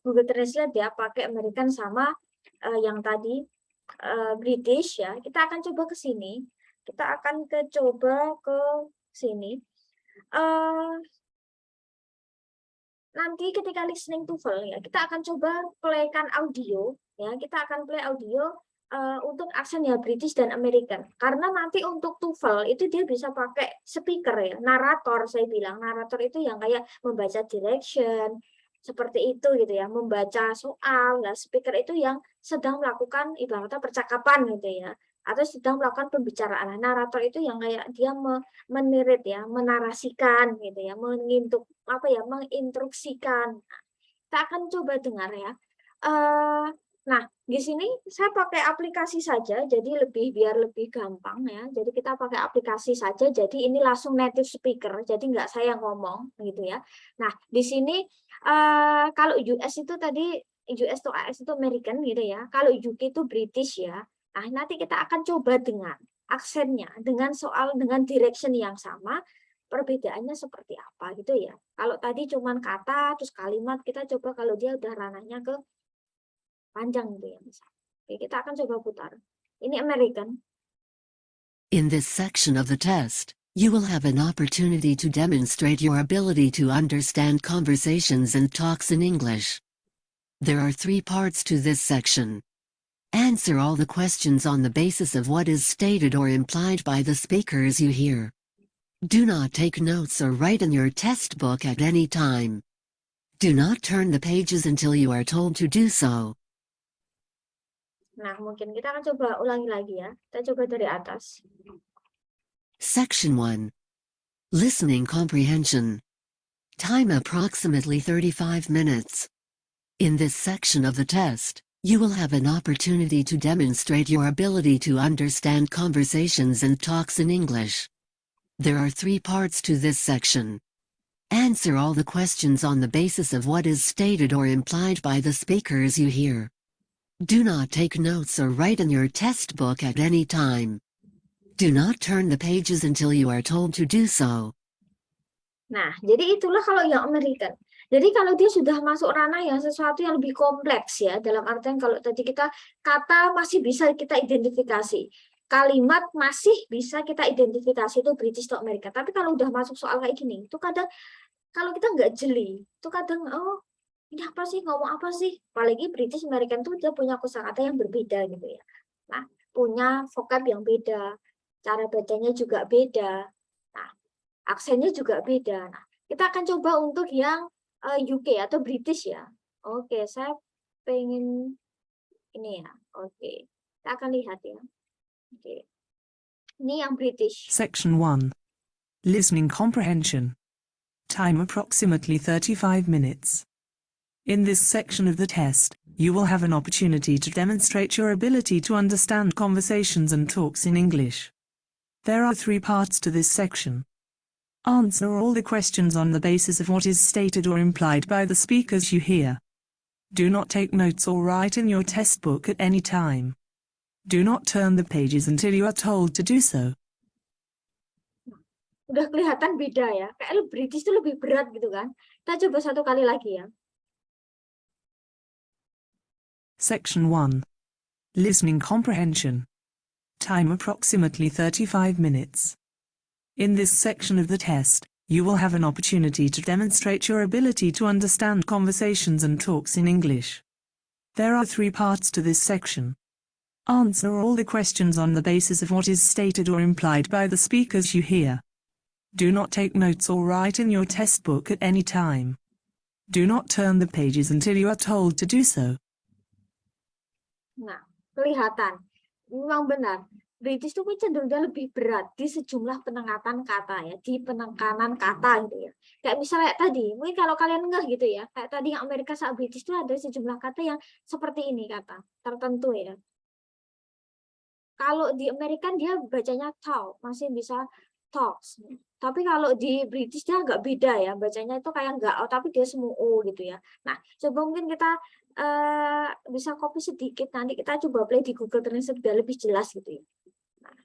Google Translate ya, pakai American sama yang tadi British ya. Kita akan coba ke sini. Kita akan coba ke sini. Nanti ketika listening TOEFL ya, kita akan coba playkan audio ya. Kita akan play audio untuk aksen ya British dan American. Karena nanti untuk TOEFL itu dia bisa pakai speaker ya, narator saya bilang. Narator itu yang kayak membaca direction, seperti itu gitu ya, membaca soal. Nah, speaker itu yang sedang melakukan ibaratnya percakapan gitu ya, atau sedang melakukan pembicaraan. Nah, narator itu yang kayak dia menirip ya, menarasikan gitu ya, menginstruksikan. Nah, kita akan coba dengar ya. Nah, di sini saya pakai aplikasi saja, jadi biar lebih gampang ya. Jadi kita pakai aplikasi saja, jadi ini langsung native speaker, jadi nggak saya ngomong gitu ya. Nah, di sini kalau US itu tadi, US atau AS itu American gitu ya. Kalau UK itu British ya. Nah, nanti kita akan coba dengan aksennya, dengan direction yang sama, perbedaannya seperti apa gitu ya. Kalau tadi cuman kata, terus kalimat, kita coba kalau dia udah ranahnya ke panjang gitu ya misalnya. Oke, kita akan coba putar. Ini American. In this section of the test, you will have an opportunity to demonstrate your ability to understand conversations and talks in English. There are 3 parts to this section. Answer all the questions on the basis of what is stated or implied by the speakers you hear. Do not take notes or write in your test book at any time. Do not turn the pages until you are told to do so. Nah, mungkin kita akan coba ulangi lagi ya. Kita coba dari atas. Section 1. Listening Comprehension. Time approximately 35 minutes. In this section of the test, you will have an opportunity to demonstrate your ability to understand conversations and talks in English. There are 3 parts to this section. Answer all the questions on the basis of what is stated or implied by the speakers you hear. Do not take notes or write in your test book at any time. Do not turn the pages until you are told to do so. Nah, jadi itulah kalau yang American. Jadi kalau dia sudah masuk ranah yang sesuatu yang lebih kompleks ya, dalam artian kalau tadi kita kata masih bisa kita identifikasi, kalimat masih bisa kita identifikasi itu British atau Amerika. Tapi kalau udah masuk soal kayak gini, itu kadang kalau kita nggak jeli, itu kadang oh ini apa sih, ngomong apa sih? Apalagi British American tuh dia punya kosakata yang berbeda gitu ya. Nah, punya vocab yang beda, cara bacanya juga beda. Nah, aksennya juga beda. Nah, kita akan coba untuk yang UK atau British ya. Oke, saya pengen ini ya. Oke, kita akan lihat ya. Oke, ini yang British. Section 1. Listening Comprehension. Time approximately 35 minutes. In this section of the test, you will have an opportunity to demonstrate your ability to understand conversations and talks in English. There are 3 parts to this section. Answer all the questions on the basis of what is stated or implied by the speakers you hear. Do not take notes or write in your test book at any time. Do not turn the pages until you are told to do so. Udah kelihatan beda ya. Kayak British itu lebih berat gitu kan. Kita coba satu kali lagi ya. Section 1. Listening Comprehension. Time approximately 35 minutes. In this section of the test, you will have an opportunity to demonstrate your ability to understand conversations and talks in English. There are 3 parts to this section. Answer all the questions on the basis of what is stated or implied by the speakers you hear. Do not take notes or write in your test book at any time. Do not turn the pages until you are told to do so. Nah, kelihatan. Memang benar. British itu cenderung dia lebih berat di sejumlah penengatan kata ya, di penekanan kata gitu ya. Kayak misalnya tadi, mungkin kalau kalian ngeh gitu ya, kayak tadi yang Amerika sama British itu ada sejumlah kata yang seperti ini kata, tertentu ya. Kalau di American dia bacanya talk, masih bisa talks. Tapi kalau di British dia agak beda ya, bacanya itu kayak enggak, oh, tapi dia semua O gitu ya. Nah, coba mungkin kita bisa copy sedikit, nanti kita coba play di Google Translate biar lebih jelas gitu ya. Nah,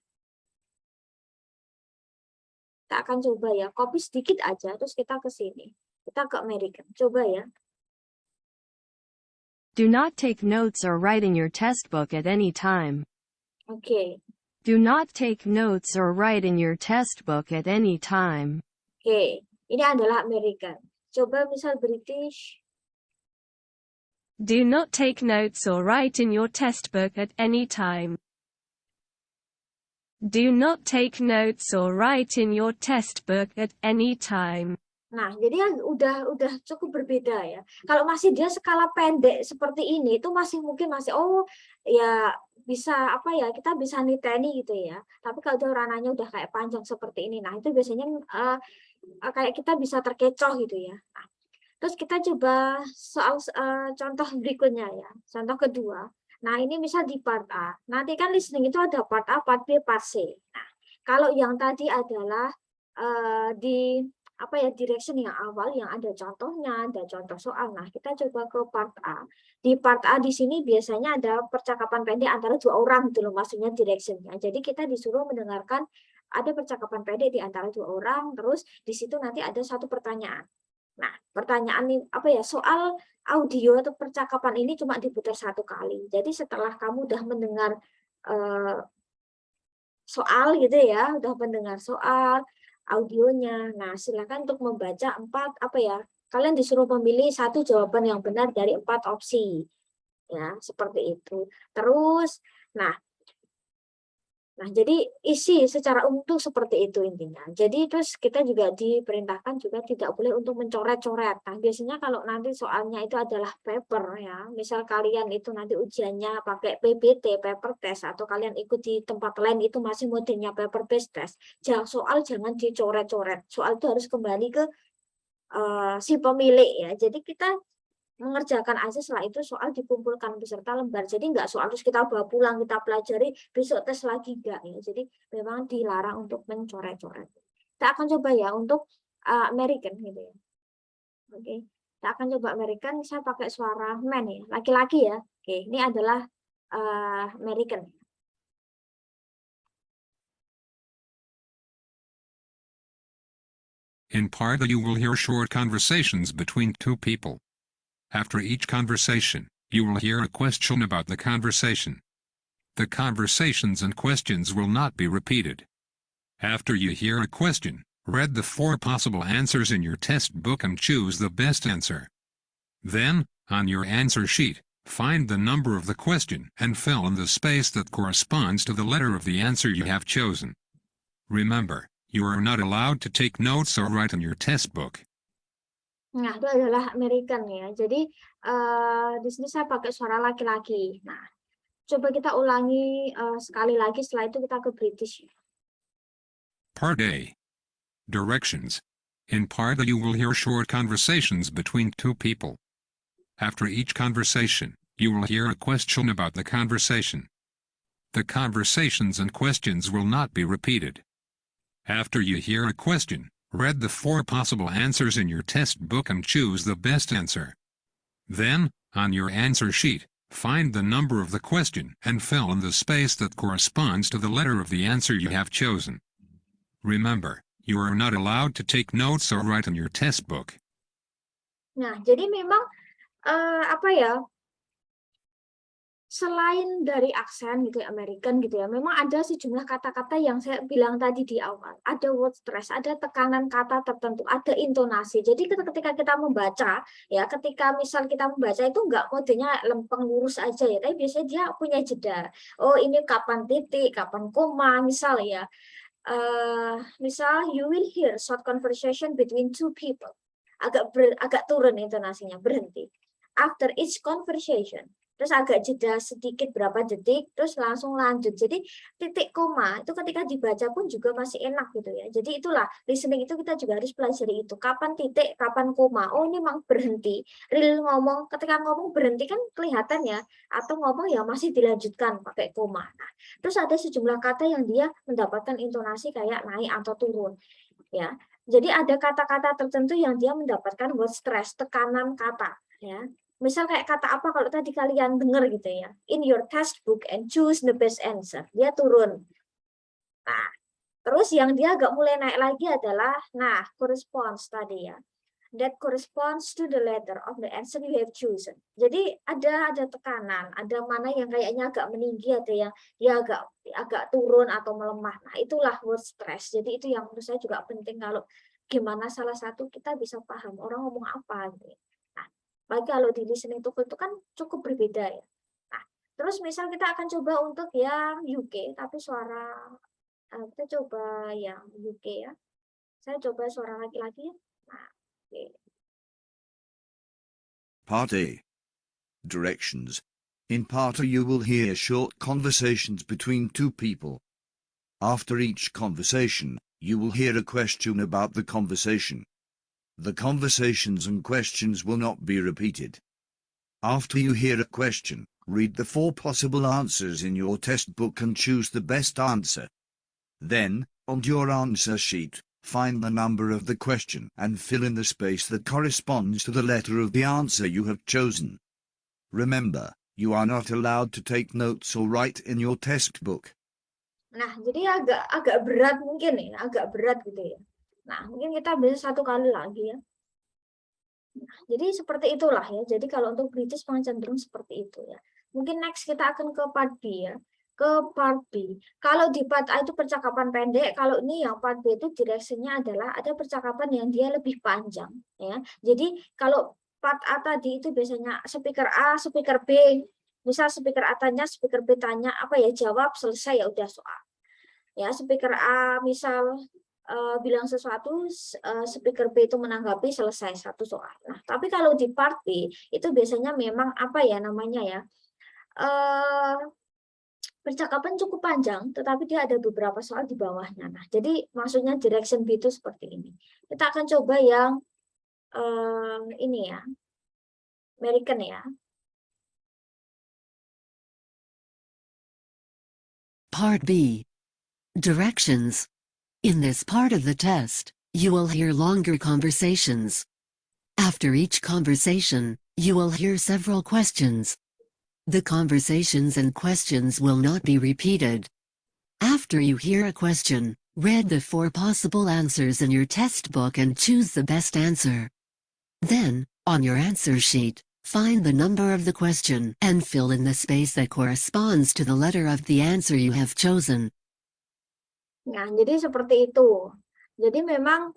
kita akan coba ya, copy sedikit aja, terus kita ke sini. Kita ke American, coba ya. Do not take notes or write in your test book at any time. Oke. Do not take notes or write in your test book at any time. Oke, ini adalah American. Coba misal British. Do not take notes or write in your test book at any time. Do not take notes or write in your test book at any time. Nah, jadi udah cukup berbeda ya. Kalau masih dia skala pendek seperti ini, itu masih mungkin oh ya bisa apa ya, kita bisa niteni gitu ya. Tapi kalau dia ranahnya udah kayak panjang seperti ini, nah itu biasanya kayak kita bisa terkecoh gitu ya. Nah, terus kita coba soal contoh berikutnya ya, contoh kedua. Nah ini misal di part A, nanti kan listening itu ada part A, part B, part C. Nah kalau yang tadi adalah di apa ya, direction yang awal yang ada contohnya, ada contoh soal. Nah, kita coba ke part A. Di part A di sini biasanya ada percakapan pendek antara 2 orang gitu loh, maksudnya directionnya. Jadi kita disuruh mendengarkan ada percakapan pendek di antara 2 orang, terus di situ nanti ada satu pertanyaan. Nah, pertanyaan ini apa ya, soal audio atau percakapan ini cuma diputar 1 kali. Jadi setelah kamu udah mendengar soal gitu ya, udah mendengar soal audionya. Nah, silakan untuk membaca 4 apa ya? Kalian disuruh memilih 1 jawaban yang benar dari 4 opsi. Ya, seperti itu. Terus, nah jadi isi secara umum tuh seperti itu intinya. Jadi terus kita juga diperintahkan juga tidak boleh untuk mencoret-coret. Nah, biasanya kalau nanti soalnya itu adalah paper ya. Misal kalian itu nanti ujiannya pakai PBT, paper test, atau kalian ikut di tempat lain itu masih modelnya paper based test. Soal jangan dicoret-coret. Soal itu harus kembali ke si pemilik ya. Jadi kita mengerjakan aja, setelah itu soal dikumpulkan beserta lembar. Jadi enggak soal terus kita bawa pulang, kita pelajari, besok tes lagi enggak ya. Jadi memang dilarang untuk mencoret-coret. Kita akan coba ya untuk American gitu ya. Oke. Kita akan coba American, saya pakai suara man ya, laki-laki ya. Oke, ini adalah American. In Part A you will hear short conversations between two people. After each conversation, you will hear a question about the conversation. The conversations and questions will not be repeated. After you hear a question, read the 4 possible answers in your test book and choose the best answer. Then, on your answer sheet, find the number of the question and fill in the space that corresponds to the letter of the answer you have chosen. Remember, you are not allowed to take notes or write in your test book. Nah, itu adalah American ya. Jadi di sini saya pakai suara laki-laki. Nah, coba kita ulangi sekali lagi. Setelah itu kita ke British. Part A. Directions. In Part A you will hear short conversations between two people. After each conversation, you will hear a question about the conversation. The conversations and questions will not be repeated. After you hear a question, read the 4 possible answers in your test book and choose the best answer. Then, on your answer sheet, find the number of the question and fill in the space that corresponds to the letter of the answer you have chosen. Remember, you are not allowed to take notes or write in your test book. Nah, jadi memang apa ya? Selain dari aksen gitu ya, American gitu ya, memang ada sejumlah kata-kata yang saya bilang tadi di awal. Ada word stress, ada tekanan kata tertentu, ada intonasi. Jadi ketika kita membaca, ya ketika misal kita membaca itu enggak modenya lempeng lurus aja ya, tapi biasanya dia punya jeda. Oh ini kapan titik, kapan koma, misal ya. Misal you will hear short conversation between two people. Agak turun intonasinya, berhenti. After each conversation. Terus agak jeda sedikit berapa detik, terus langsung lanjut. Jadi titik koma itu ketika dibaca pun juga masih enak gitu ya. Jadi itulah listening itu kita juga harus pelajari itu. Kapan titik, kapan koma. Oh ini memang berhenti. Real ngomong, ketika ngomong berhenti kan kelihatan ya. Atau ngomong ya masih dilanjutkan pakai koma. Nah, terus ada sejumlah kata yang dia mendapatkan intonasi kayak naik atau turun. Ya. Jadi ada kata-kata tertentu yang dia mendapatkan word stress, tekanan kata. Ya. Misal kayak kata apa kalau tadi kalian dengar gitu ya. In your textbook and choose the best answer. Dia turun. Nah, terus yang dia agak mulai naik lagi adalah, nah, corresponds tadi ya. That corresponds to the letter of the answer you have chosen. Jadi ada tekanan, ada mana yang kayaknya agak meninggi, ada yang dia agak turun atau melemah. Nah, itulah word stress. Jadi itu yang menurut saya juga penting kalau gimana salah satu kita bisa paham orang ngomong apa gitu. Bagi kalau di listening TOEFL itu kan cukup berbeda ya. Nah, terus misal kita akan coba untuk yang UK, tapi suara kita coba yang UK ya. Saya coba suara laki-laki ya. Nah, okay. Part A. Directions. In Part A you will hear short conversations between two people. After each conversation, you will hear a question about the conversation. The conversations and questions will not be repeated. After you hear a question, read the 4 possible answers in your test book and choose the best answer. Then, on your answer sheet, find the number of the question and fill in the space that corresponds to the letter of the answer you have chosen. Remember, you are not allowed to take notes or write in your test book. Nah, jadi agak berat mungkin ya, agak berat gitu ya. Nah, mungkin kita bisa 1 kali lagi ya. Nah, jadi seperti itulah ya. Jadi kalau untuk British cenderung seperti itu ya. Mungkin next kita akan ke part B ya. Ke part B. Kalau di part A itu percakapan pendek, kalau ini yang part B itu direksinya adalah ada percakapan yang dia lebih panjang ya. Jadi kalau part A tadi itu biasanya speaker A, speaker B. Misal speaker A tanya, speaker B tanya, apa ya, jawab, selesai ya udah soal. Ya, speaker A misal bilang sesuatu, speaker B itu menanggapi, selesai 1 soal. Nah, tapi kalau di part B itu biasanya memang apa ya namanya ya, percakapan cukup panjang, tetapi dia ada beberapa soal di bawahnya. Nah, jadi maksudnya direction B itu seperti ini. Kita akan coba yang ini ya, American ya. Part B. Directions. In this part of the test, you will hear longer conversations. After each conversation, you will hear several questions. The conversations and questions will not be repeated. After you hear a question, Read the 4 possible answers in your test book and choose the best answer. Then, on your answer sheet, find the number of the question and fill in the space that corresponds to the letter of the answer you have chosen. Nah, jadi seperti itu. Jadi memang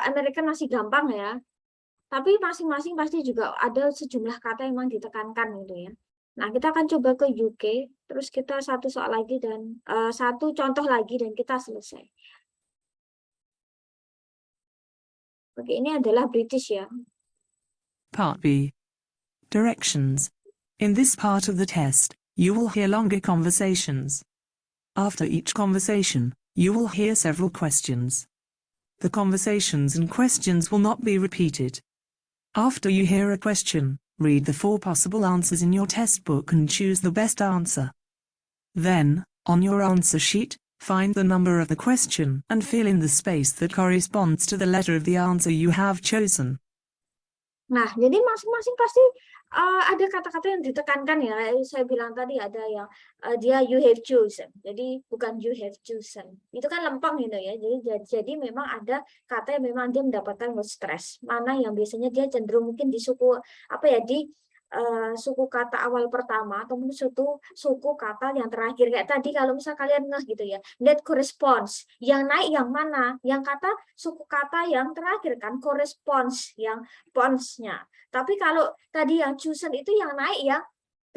American masih gampang ya. Tapi masing-masing pasti juga ada sejumlah kata yang memang ditekankan gitu ya. Nah, kita akan coba ke UK, terus kita satu soal lagi dan satu contoh lagi dan kita selesai. Oke, ini adalah British ya. Part B. Directions. In this part of the test, you will hear longer conversations. After each conversation, you will hear several questions. The conversations and questions will not be repeated. After you hear a question, read the 4 possible answers in your test book and choose the best answer. Then, on your answer sheet, find the number of the question and fill in the space that corresponds to the letter of the answer you have chosen. Nah, jadi masing-masing pasti ada kata-kata yang ditekankan ya. Saya bilang tadi ada yang dia you have chosen. Jadi bukan you have chosen. Itu kan lempeng gitu ya. Jadi memang ada kata yang memang dia mendapatkan word stress. Mana yang biasanya dia cenderung mungkin di suku apa ya di suku kata awal pertama atau mungkin suku kata yang terakhir kayak tadi kalau misal kalian ngeh gitu ya, that corresponds, yang naik yang mana, yang kata suku kata yang terakhir kan corresponds yang pons-nya. Tapi kalau tadi yang chosen itu yang naik yang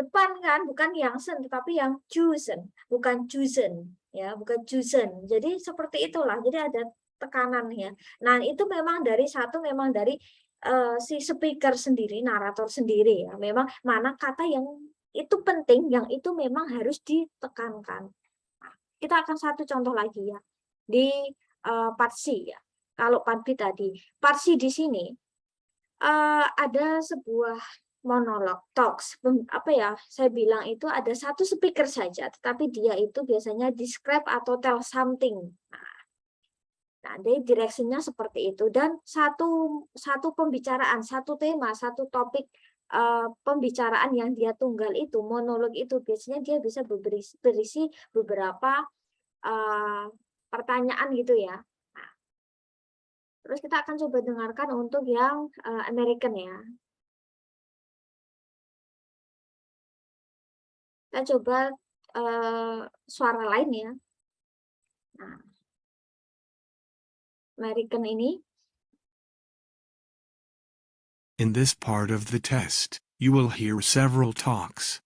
depan kan, bukan yang sen tetapi yang chosen, bukan chosen ya, bukan chosen. Jadi seperti itulah. Jadi ada tekanan ya. Nah, itu memang dari si speaker sendiri, narator sendiri ya. Memang mana kata yang itu penting, yang itu memang harus ditekankan. Nah, kita akan satu contoh lagi ya. Di part C ya. Kalau part B tadi, part C di sini ada sebuah monolog, talks. Apa ya, saya bilang itu ada satu speaker saja, tetapi dia itu biasanya describe atau tell something. Nah, dari direction-nya seperti itu dan satu pembicaraan, satu tema, satu topik pembicaraan yang dia tunggal itu, monolog itu biasanya dia bisa berisi beberapa pertanyaan gitu ya. Nah, terus kita akan coba dengarkan untuk yang American ya. Kita coba suara lain ya. Nah, American ini. In this part of the test, you will hear several talks.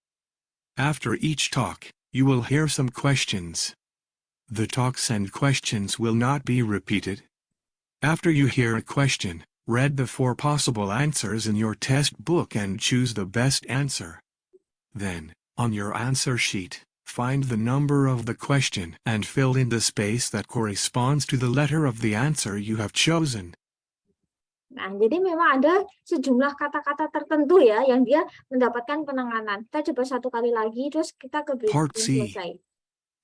After each talk, you will hear some questions. The talks and questions will not be repeated. After you hear a question, read the 4 possible answers in your test book and choose the best answer. Then, on your answer sheet, find the number of the question and fill in the space that corresponds to the letter of the answer you have chosen. Nah, jadi memang ada sejumlah kata-kata tertentu ya yang dia mendapatkan penanganan. Kita coba satu kali lagi, terus kita ke Part C. selesai.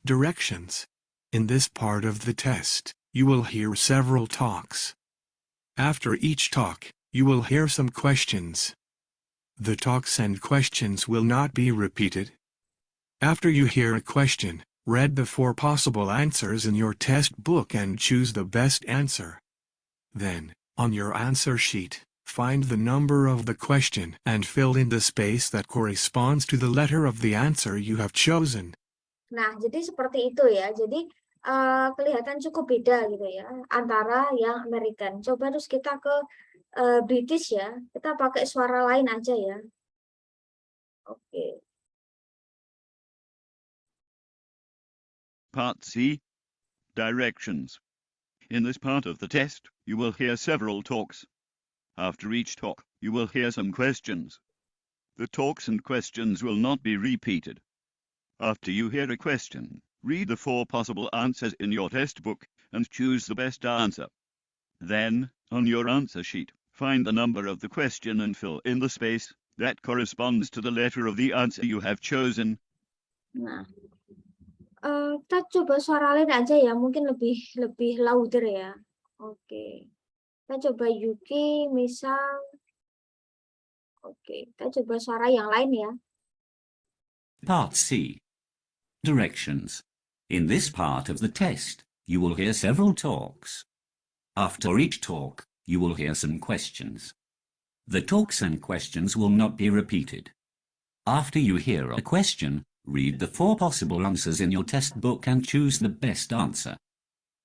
Directions. In this part of the test, you will hear several talks. After each talk, you will hear some questions. The talks and questions will not be repeated. After you hear a question, read the 4 possible answers in your test book and choose the best answer. Then, on your answer sheet, find the number of the question and fill in the space that corresponds to the letter of the answer you have chosen. Nah, jadi seperti itu ya. Jadi kelihatan cukup beda gitu ya antara yang American. Coba terus kita ke British ya. Kita pakai suara lain aja ya. Oke. Part C. Directions. In this part of the test, you will hear several talks. After each talk, you will hear some questions. The talks and questions will not be repeated. After you hear a question, read the 4 possible answers in your test book and choose the best answer. Then, on your answer sheet, find the number of the question and fill in the space that corresponds to the letter of the answer you have chosen. Nah, kita coba suara lain aja ya, mungkin lebih louder ya. Oke. Kita coba UK misal. Oke, kita coba suara yang lain ya. Part C. Directions. In this part of the test, you will hear several talks. After each talk, you will hear some questions. The talks and questions will not be repeated. After you hear a question, read the 4 possible answers in your test book and choose the best answer.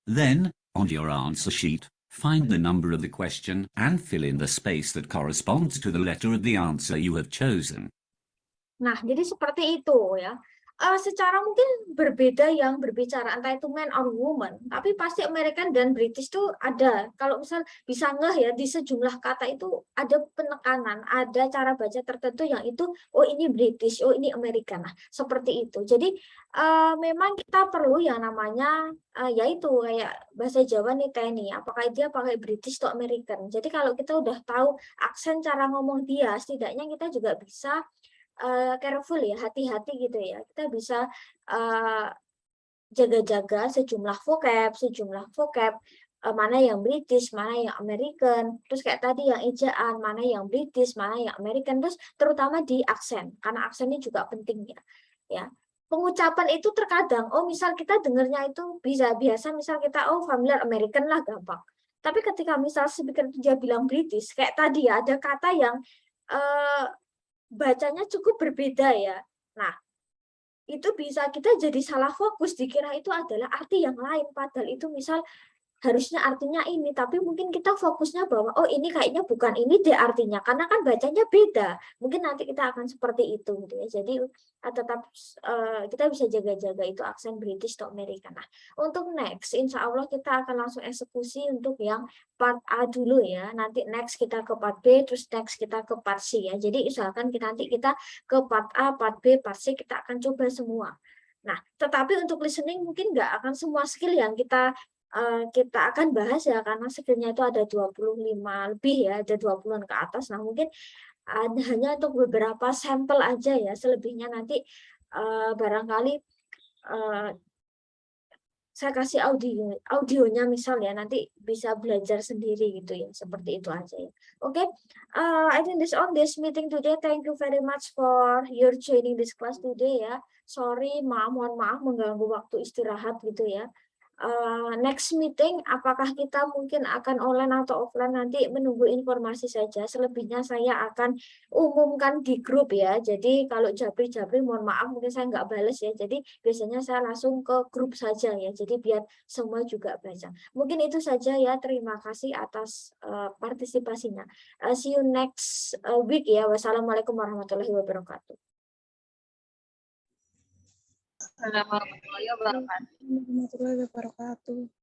Then, on your answer sheet, find the number of the question and fill in the space that corresponds to the letter of the answer you have chosen. Nah, jadi seperti itu ya. Secara mungkin berbeda yang berbicara entah itu man or woman, tapi pasti American dan British tuh ada. Kalau misal bisa ngeh ya di sejumlah kata itu ada penekanan, ada cara baca tertentu yang itu oh ini British, oh ini American. Nah, seperti itu. Jadi memang kita perlu yang namanya yaitu kayak bahasa Jawa nih Teni, apakah dia pakai British atau American. Jadi kalau kita udah tahu aksen cara ngomong dia, setidaknya kita juga bisa careful ya, hati-hati gitu ya. Kita bisa jaga-jaga sejumlah vocab, mana yang British, mana yang American. Terus kayak tadi yang ejaan, mana yang British, mana yang American. Terus terutama di aksen, karena aksennya juga penting ya. Ya. Pengucapan itu terkadang, oh misal kita dengarnya itu biasa misal kita oh familiar American lah gampang. Tapi ketika misal speaker itu dia bilang British, kayak tadi ya ada kata yang bacanya cukup berbeda ya. Nah, itu bisa kita jadi salah fokus, dikira itu adalah arti yang lain, padahal itu misal harusnya artinya ini, tapi mungkin kita fokusnya bahwa oh ini kayaknya bukan ini deh artinya, karena kan bacanya beda. Mungkin nanti kita akan seperti itu gitu ya. Jadi tetap kita bisa jaga-jaga itu aksen British atau American. Nah, untuk next, insya Allah kita akan langsung eksekusi untuk yang part A dulu ya. Nanti next kita ke part B, terus next kita ke part C ya. Jadi usahakan nanti kita ke part A, part B, part C kita akan coba semua. Nah, tetapi untuk listening mungkin nggak akan semua skill yang kita akan bahas ya, karena skillnya itu ada 25 lebih ya, ada 20-an ke atas. Nah, mungkin hanya untuk beberapa sampel aja ya, selebihnya nanti barangkali saya kasih audionya misal ya, nanti bisa belajar sendiri gitu ya, seperti itu aja ya. Oke, I think this on this meeting today. Thank you very much for your joining this class today ya. Sorry, mohon maaf mengganggu waktu istirahat gitu ya. Next meeting, apakah kita mungkin akan online atau offline, nanti menunggu informasi saja. Selebihnya saya akan umumkan di grup ya. Jadi kalau Jabri mohon maaf mungkin saya nggak bales ya. Jadi biasanya saya langsung ke grup saja ya. Jadi biar semua juga baca. Mungkin itu saja ya. Terima kasih atas partisipasinya. See you next week ya. Wassalamualaikum warahmatullahi wabarakatuh. Assalamualaikum warahmatullahi wabarakatuh.